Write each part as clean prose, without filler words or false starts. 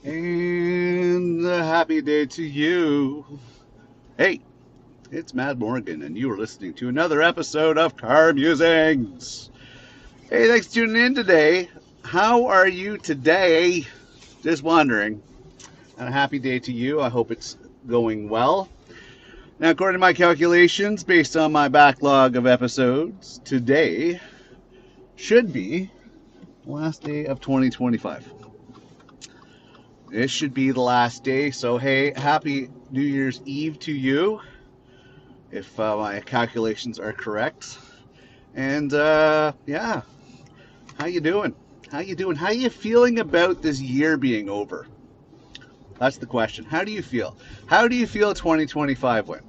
And a happy day to you. Hey, it's Mad Morgan, and you are listening to another episode of Car Musings. Hey, thanks for tuning in today. How are you today? Just wondering. And a happy day to you. I hope it's going well. Now, according to my calculations, based on my backlog of episodes, today should be the last day of 2025. This should be the last day. So, hey, happy New Year's Eve to you, if my calculations are correct. And yeah, how you doing? How you doing? How you feeling about this year being over? That's the question. How do you feel? How do you feel 2025 went?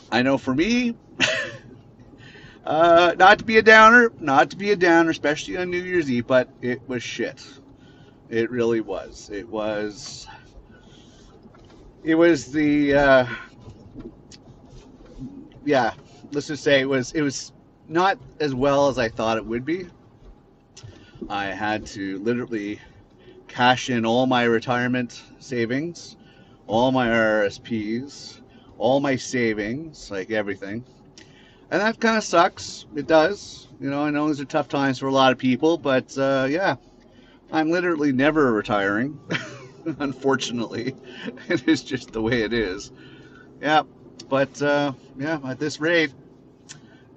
I know for me, not to be a downer, especially on New Year's Eve, but it was shit. It really was. It was the yeah, let's just say it was not as well as I thought it would be. I had to literally cash in all my retirement savings, all my RSPs, all my savings, like everything. And that kind of sucks. It does. You know, I know these are tough times for a lot of people, but yeah, I'm literally never retiring. Unfortunately, it is just the way it is. Yeah, but yeah, at this rate,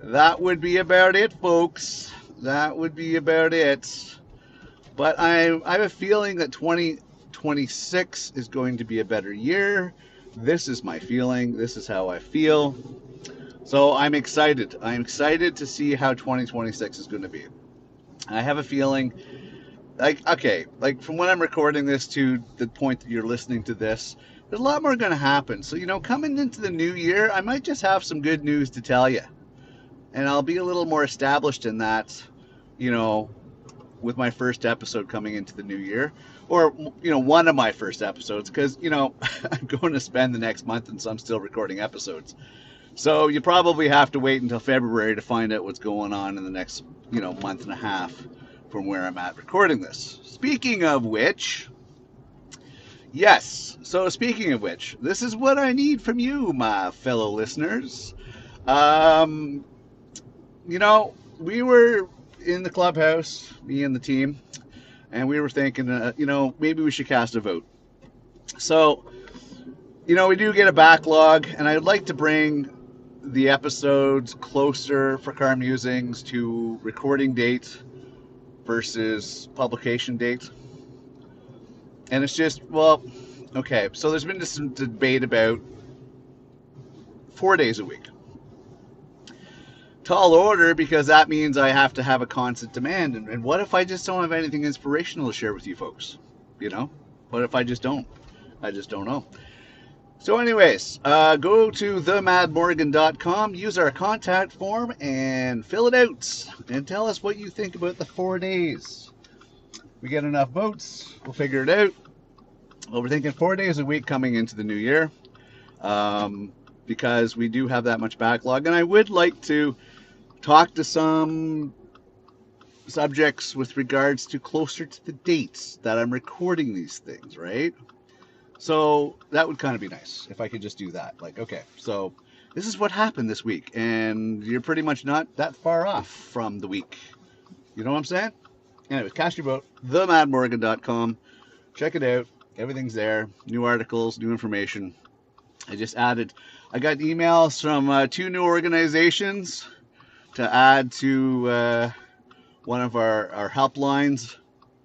that would be about it, folks. That would be about it. But I have a feeling that 2026 is going to be a better year. This is my feeling. This is how I feel. So I'm excited. I'm excited to see how 2026 is going to be. I have a feeling, like from when I'm recording this to the point that you're listening to this, there's a lot more going to happen. So, coming into the new year, I might just have some good news to tell you. And I'll be a little more established in that, you know, with my first episode coming into the new year. Or, one of my first episodes, because, I'm going to spend the next month and so I'm still recording episodes. So you probably have to wait until February to find out what's going on in the next, month and a half from where I'm at recording this. Speaking of which, yes. So speaking of which, this is what I need from you, my fellow listeners. We were in the clubhouse, me and the team, and we were thinking, maybe we should cast a vote. So, we do get a backlog, and I'd like to bring the episodes closer for Car Musings to recording date versus publication date. And it's just, well, okay, so there's been some debate about 4 days a week. Tall order, because that means I have to have a constant demand. And what if I just don't have anything inspirational to share with you folks? What if I just don't? I just don't know. So anyways, go to themadmorgan.com, use our contact form, and fill it out. And tell us what you think about the 4 days. We get enough votes, we'll figure it out. Well, we're thinking 4 days a week coming into the new year, because we do have that much backlog. And I would like to talk to some subjects with regards to closer to the dates that I'm recording these things, right? So that would kind of be nice if I could just do that. Like, okay, so this is what happened this week, and you're pretty much not that far off from the week. You know what I'm saying? Anyways, cast your vote, themadmorgan.com. Check it out. Everything's there. New articles, new information. I got emails from 2 new organizations to add to one of our helplines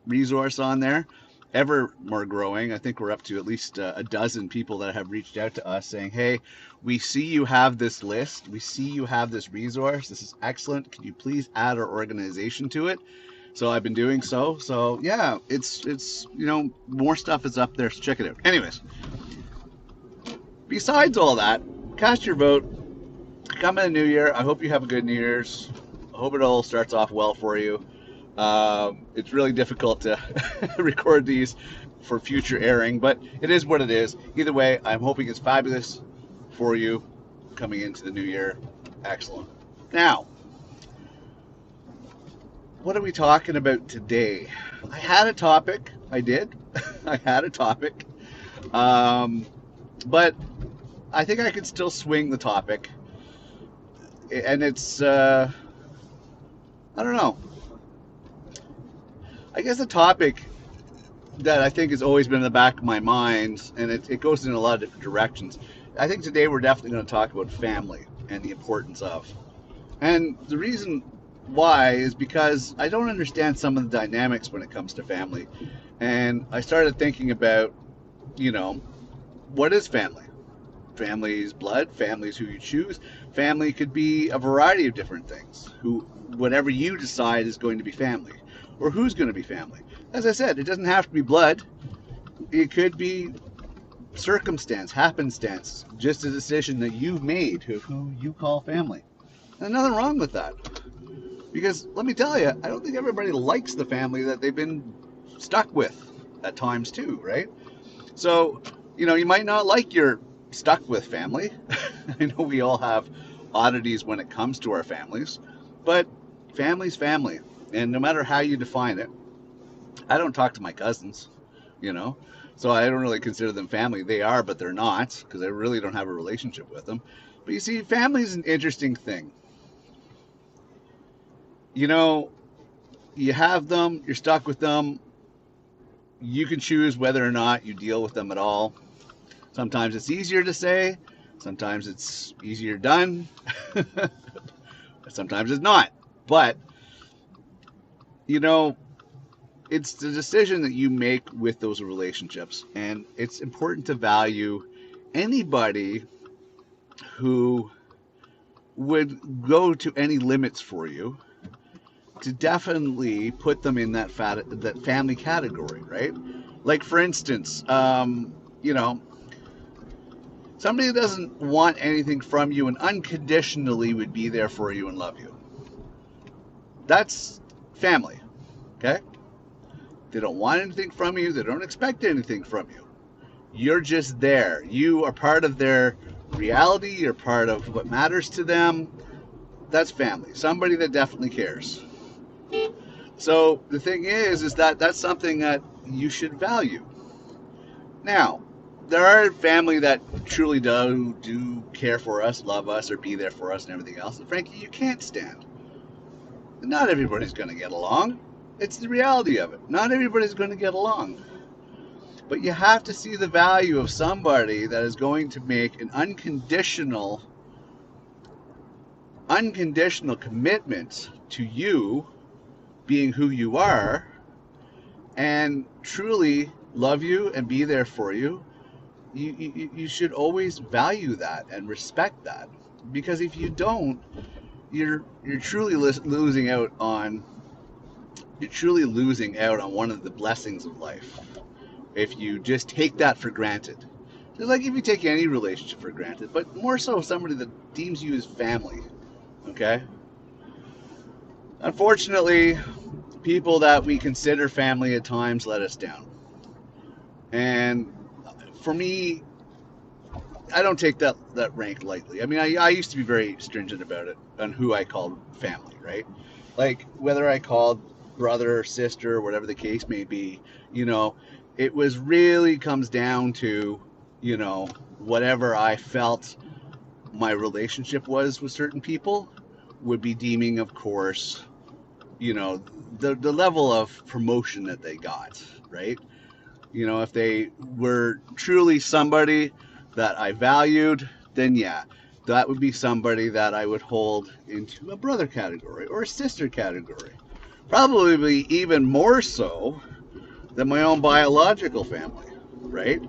resource on there. Ever more growing. I think we're up to at least a dozen people that have reached out to us saying, hey, we see you have this list. We see you have this resource. This is excellent. Can you please add our organization to it? So I've been doing so. So yeah, it's more stuff is up there. So check it out. Anyways, besides all that, cast your vote. Come in the new year. I hope you have a good New Year's. I hope it all starts off well for you. It's really difficult to record these for future airing, but it is what it is. Either way, I'm hoping it's fabulous for you coming into the new year. Excellent. Now, what are we talking about today? I had a topic. I did. I had a topic, um, but I think I could still swing the topic, and it's I don't know. I guess the topic that I think has always been in the back of my mind, and it goes in a lot of different directions. I think today we're definitely going to talk about family and the importance of. And the reason why is because I don't understand some of the dynamics when it comes to family. And I started thinking about, you know, what is family? Family is blood, family is who you choose. Family could be a variety of different things. Whatever you decide is going to be family, or who's going to be family. As I said, it doesn't have to be blood. It could be circumstance, happenstance, just a decision that you've made of who you call family. There's nothing wrong with that. Because let me tell you, I don't think everybody likes the family that they've been stuck with at times too, right? So, you might not like your stuck with family. I know we all have oddities when it comes to our families, but family's family. And no matter how you define it, I don't talk to my cousins, you know, so I don't really consider them family. They are, but they're not, because I really don't have a relationship with them. But you see, family is an interesting thing. You have them, you're stuck with them. You can choose whether or not you deal with them at all. Sometimes it's easier to say, sometimes it's easier done, sometimes it's not. But, it's the decision that you make with those relationships. And it's important to value anybody who would go to any limits for you, to definitely put them in that family category, right? Like, for instance, somebody who doesn't want anything from you and unconditionally would be there for you and love you. That's family, okay? They don't want anything from you. They don't expect anything from you. You're just there. You are part of their reality. You're part of what matters to them. That's family. Somebody that definitely cares. So the thing is that that's something that you should value. Now, there are family that truly do care for us, love us, or be there for us and everything else. And frankly, you can't stand. Not everybody's going to get along. It's the reality of it. Not everybody's going to get along. But you have to see the value of somebody that is going to make an unconditional commitment to you being who you are, and truly love you and be there for you. You should always value that and respect that, because if you don't, you're truly losing out on one of the blessings of life if you just take that for granted. Just like if you take any relationship for granted, but more so somebody that deems you as family. Okay? Unfortunately, people that we consider family at times let us down. And for me, I don't take that rank lightly. I mean, I used to be very stringent about it on who I called family, right? Like, whether I called brother or sister, whatever the case may be, it was really comes down to, whatever I felt my relationship was with certain people would be deeming, of course, the level of promotion that they got, right? If they were truly somebody that I valued, then yeah, that would be somebody that I would hold into a brother category or a sister category. Probably even more so than my own biological family, right?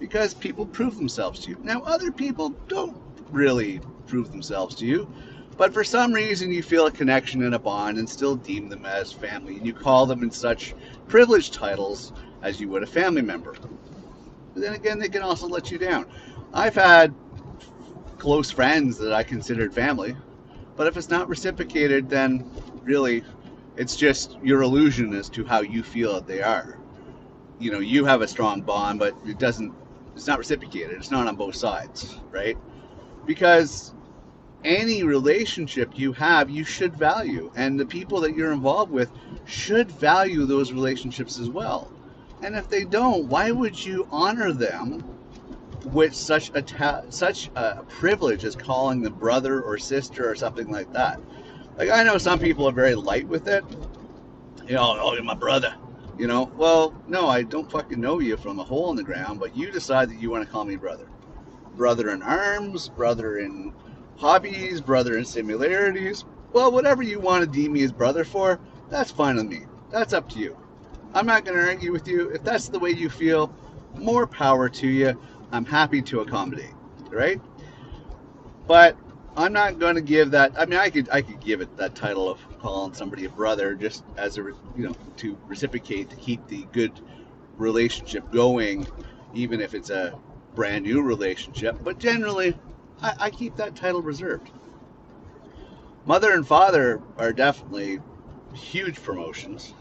Because people prove themselves to you. Now, other people don't really prove themselves to you, but for some reason you feel a connection and a bond and still deem them as family, and you call them in such privileged titles as you would a family member. But then again, they can also let you down. I've had close friends that I considered family, but if it's not reciprocated, then really it's just your illusion as to how you feel that they are. You have a strong bond, but it's not reciprocated. It's not on both sides, right? Because any relationship you have, you should value, and the people that you're involved with should value those relationships as well. And if they don't, why would you honor them with such a privilege as calling them brother or sister or something like that? Like, I know some people are very light with it. Oh, you're my brother. Well, no, I don't fucking know you from a hole in the ground, but you decide that you want to call me brother. Brother in arms, brother in hobbies, brother in similarities. Well, whatever you want to deem me as brother for, that's fine with me. That's up to you. I'm not going to argue with you. If that's the way you feel, more power to you. I'm happy to accommodate, right? But I'm not going to give that. I mean, I could give it that title of calling somebody a brother just as to reciprocate, to keep the good relationship going, even if it's a brand new relationship. But generally, I keep that title reserved. Mother and father are definitely huge promotions.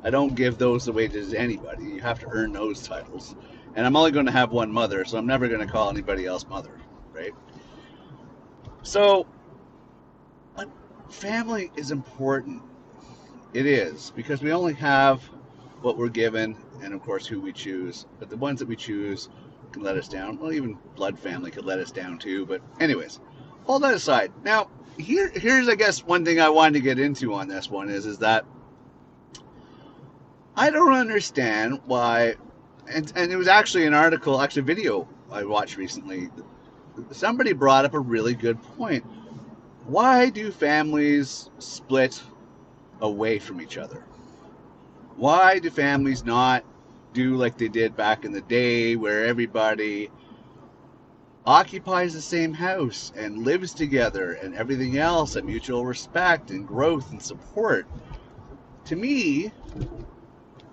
I don't give those away to anybody. You have to earn those titles. And I'm only going to have one mother, so I'm never going to call anybody else mother, right? So, family is important. It is, because we only have what we're given, and of course who we choose. But the ones that we choose can let us down. Well, even blood family could let us down too. But anyways, all that aside. Now, here's I guess one thing I wanted to get into on this one is that I don't understand why, and it was actually an article, actually a video I watched recently. Somebody brought up a really good point. Why do families split away from each other? Why do families not do like they did back in the day, where everybody occupies the same house and lives together and everything else, and mutual respect and growth and support? To me,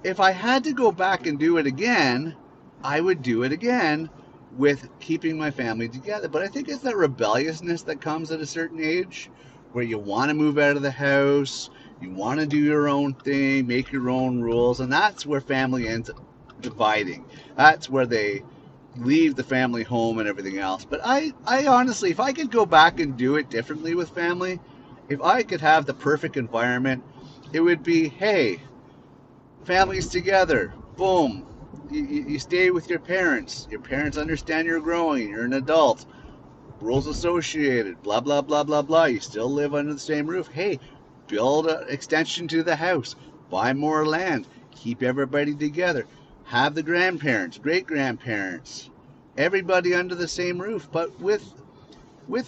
if I had to go back and do it again, I would do it again with keeping my family together. But I think it's that rebelliousness that comes at a certain age, where you want to move out of the house, you want to do your own thing, make your own rules, and that's where family ends up dividing. That's where they leave the family home and everything else. But I honestly, if I could go back and do it differently with family, if I could have the perfect environment, it would be, hey, families together, boom. You stay with your parents. Your parents understand you're growing. You're an adult. Rules associated. Blah, blah, blah, blah, blah. You still live under the same roof. Hey, build an extension to the house. Buy more land. Keep everybody together. Have the grandparents, great-grandparents, everybody under the same roof, but with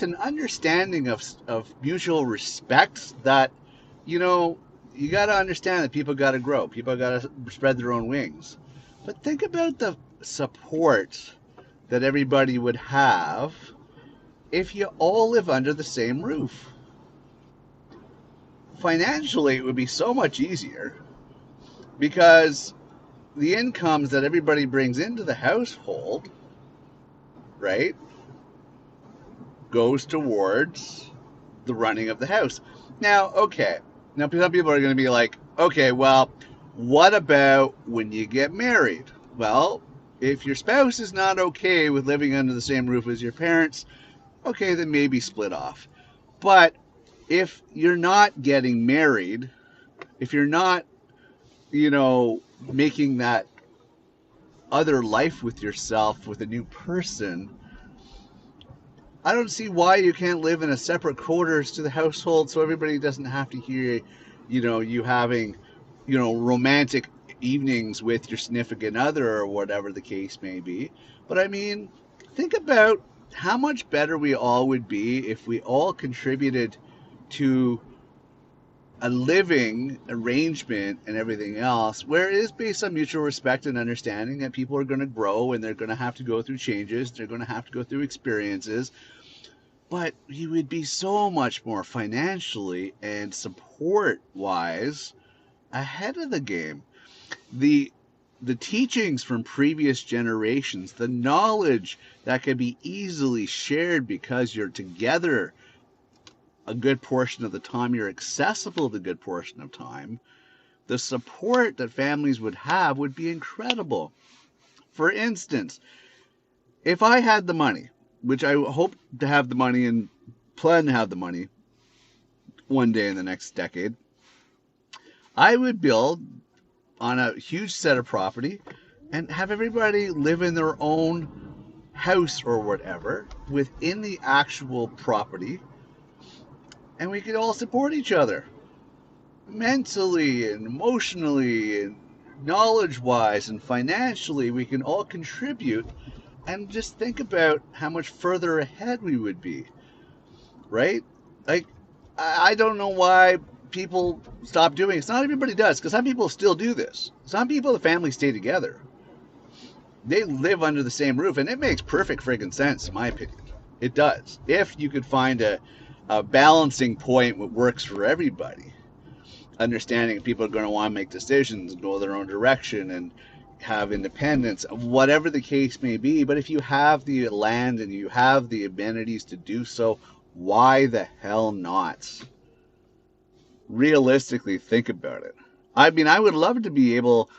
an understanding of mutual respect that, you got to understand that people got to grow. People got to spread their own wings. But think about the support that everybody would have if you all live under the same roof. Financially, it would be so much easier, because the incomes that everybody brings into the household, right, goes towards the running of the house. Now, okay. Now, some people are going to be like, okay, well, what about when you get married? Well, if your spouse is not okay with living under the same roof as your parents, okay, then maybe split off. But if you're not getting married, if you're not, making that other life with yourself with a new person, I don't see why you can't live in a separate quarters to the household, so everybody doesn't have to hear, you having, romantic evenings with your significant other or whatever the case may be. But I mean, think about how much better we all would be if we all contributed to a living arrangement and everything else, where it is based on mutual respect and understanding that people are going to grow and they're going to have to go through changes, they're going to have to go through experiences. But you would be so much more financially and support wise ahead of the game. The teachings from previous generations, the knowledge that can be easily shared because you're together a good portion of the time, you're accessible the good portion of time, the support that families would have would be incredible. For instance, if I had the money, which I hope to have the money and plan to have the money one day in the next decade, I would build on a huge set of property and have everybody live in their own house or whatever within the actual property, and we could all support each other mentally and emotionally and knowledge wise and financially. We can all contribute and just think about how much further ahead we would be, right? Like, I don't know why people stop doing it. Not everybody does, because some people still do this. Some people, the family stay together. They live under the same roof, and it makes perfect friggin' sense, in my opinion. It does. If you could find a balancing point that works for everybody, understanding people are going to want to make decisions, go their own direction, and have independence, whatever the case may be. But if you have the land and you have the amenities to do so, why the hell not? Realistically, think about it. I mean, I would love to be able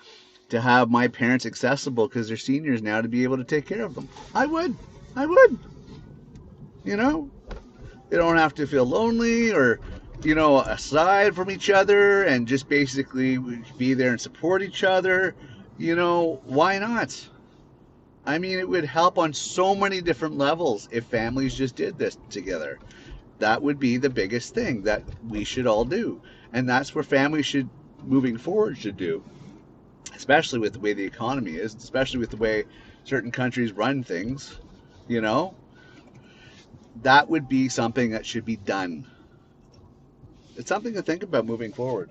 to have my parents accessible because they're seniors now, to be able to take care of them. I would. I would. You know, they don't have to feel lonely or, aside from each other, and just basically be there and support each other. Why not? I mean, it would help on so many different levels if families just did this together. That would be the biggest thing that we should all do. And that's where families should, moving forward, should do. Especially with the way the economy is, especially with the way certain countries run things, you know, that would be something that should be done. It's something to think about moving forward.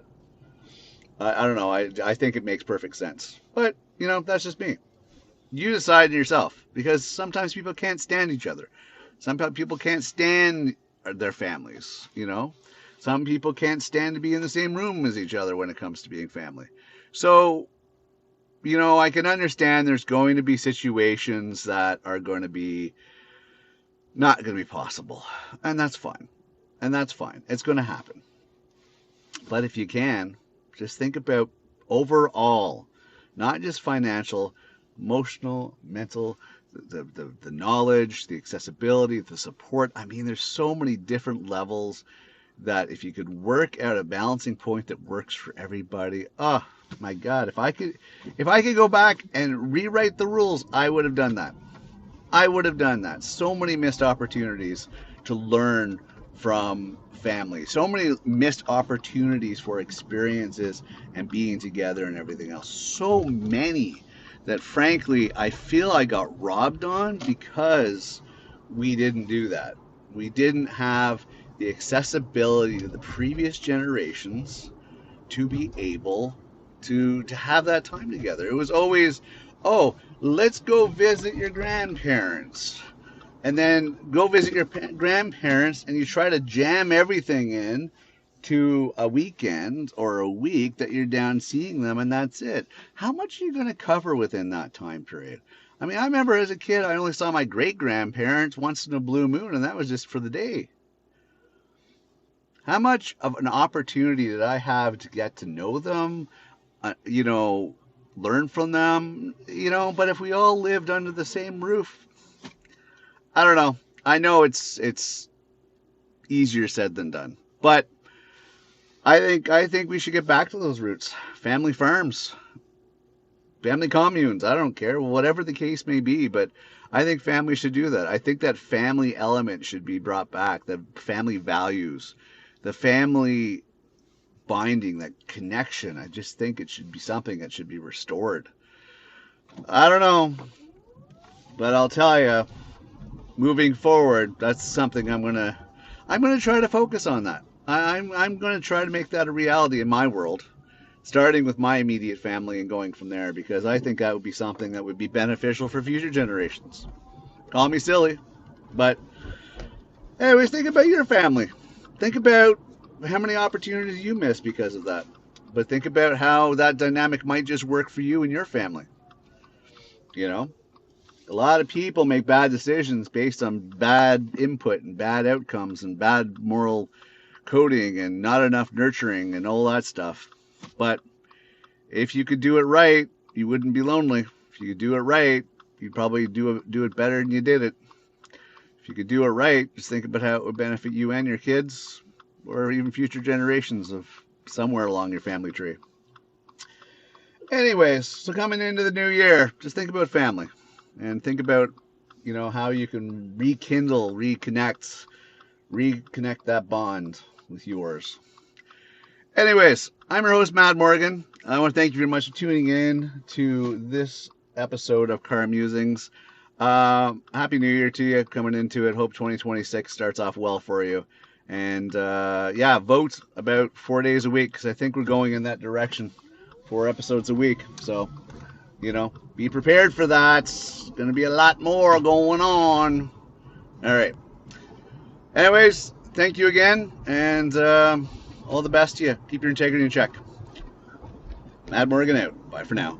I don't know. I think it makes perfect sense. But, that's just me. You decide yourself, because sometimes people can't stand each other. Some people can't stand their families. Some people can't stand to be in the same room as each other when it comes to being family. So, I can understand there's going to be situations that are going to be not going to be possible. And that's fine. It's going to happen. But if you can, just think about overall, not just financial, emotional, mental, the knowledge, the accessibility, the support. I mean, there's so many different levels that if you could work out a balancing point that works for everybody, oh my God, if I could go back and rewrite the rules, I would have done that. So many missed opportunities to learn from family. So many missed opportunities for experiences and being together and everything else. So many that frankly I feel I got robbed on because we didn't do that. We didn't have the accessibility to the previous generations to be able to have that time together. It was always, oh, let's go visit your grandparents. And then go visit your grandparents, and you try to jam everything in to a weekend or a week that you're down seeing them, and that's it. How much are you going to cover within that time period? I mean, I remember as a kid, I only saw my great-grandparents once in a blue moon, and that was just for the day. How much of an opportunity did I have to get to know them, learn from them, but if we all lived under the same roof, I don't know. I know it's easier said than done, but I think we should get back to those roots. Family farms, family communes, I don't care, whatever the case may be, but I think families should do that. I think that family element should be brought back, the family values, the family binding, that connection. I just think it should be something that should be restored. I don't know, but I'll tell you, moving forward, that's something I'm gonna try to focus on. That I'm gonna try to make that a reality in my world, starting with my immediate family and going from there, because I think that would be something that would be beneficial for future generations. Call me silly, but anyways, think about your family. Think about how many opportunities you missed because of that. But think about how that dynamic might just work for you and your family. A lot of people make bad decisions based on bad input and bad outcomes and bad moral coding and not enough nurturing and all that stuff. But if you could do it right, you wouldn't be lonely. If you could do it right, you'd probably do it better than you did it. If you could do it right, just think about how it would benefit you and your kids, or even future generations of somewhere along your family tree. Anyways, so coming into the new year, just think about family and think about, how you can rekindle, reconnect that bond with yours. Anyways, I'm your host, Matt Morgan. I want to thank you very much for tuning in to this episode of Car Musings. Happy New Year to you coming into it. Hope 2026 starts off well for you. And yeah, vote about 4 days a week because I think we're going in that direction. 4 episodes a week. So, be prepared for that. It's going to be a lot more going on. All right. Anyways, thank you again, and all the best to you. Keep your integrity in check. Matt Morgan out. Bye for now.